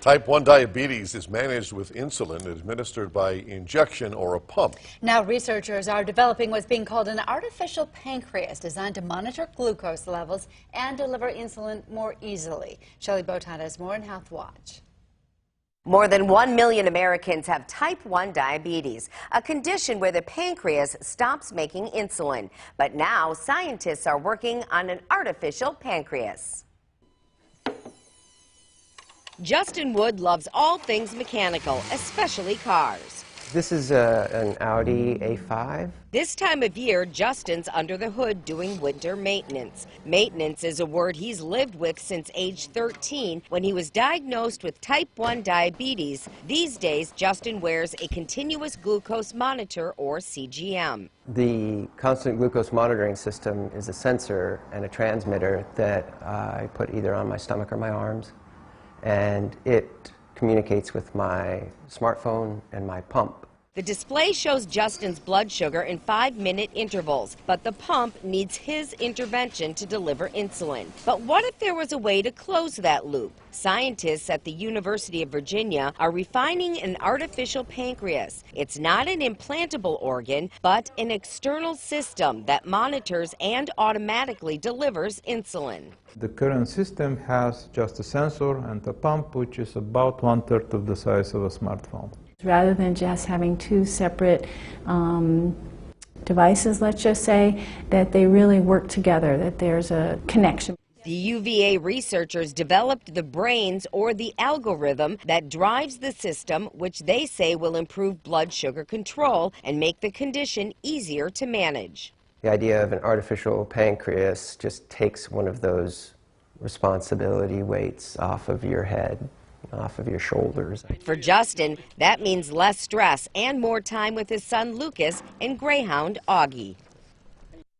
Type 1 diabetes is managed with insulin administered by injection or a pump. Now researchers are developing what's being called an artificial pancreas designed to monitor glucose levels and deliver insulin more easily. Shelley Botat has more in Healthwatch. More than 1 million Americans have type 1 diabetes, a condition where the pancreas stops making insulin. But now scientists are working on an artificial pancreas. Justin Wood loves all things mechanical, especially cars. This is an Audi A5. This time of year, Justin's under the hood doing winter maintenance. Maintenance is a word he's lived with since age 13 when he was diagnosed with type 1 diabetes. These days, Justin wears a continuous glucose monitor, or CGM. The constant glucose monitoring system is a sensor and a transmitter that I put either on my stomach or my arms, and it communicates with my smartphone and my pump. The display shows Justin's blood sugar in 5-minute intervals, but the pump needs his intervention to deliver insulin. But what if there was a way to close that loop? Scientists at the University of Virginia are refining an artificial pancreas. It's not an implantable organ, but an external system that monitors and automatically delivers insulin. The current system has just a sensor and a pump, which is about 1/3 of the size of a smartphone. Rather than just having two separate devices, let's just say, that they really work together, that there's a connection. The UVA researchers developed the brains, or the algorithm, that drives the system, which they say will improve blood sugar control and make the condition easier to manage. The idea of an artificial pancreas just takes one of those responsibility weights off of your head, off of your shoulders. For Justin, that means less stress and more time with his son Lucas and greyhound Augie.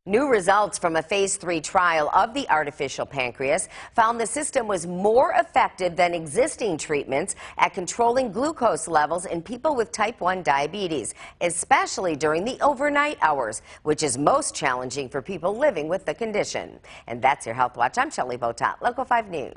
New results from a phase 3 trial of the artificial pancreas found the system was more effective than existing treatments at controlling glucose levels in people with type 1 diabetes, especially during the overnight hours, which is most challenging for people living with the condition. And that's your Health Watch. I'm Shelley Botat, Local 5 News.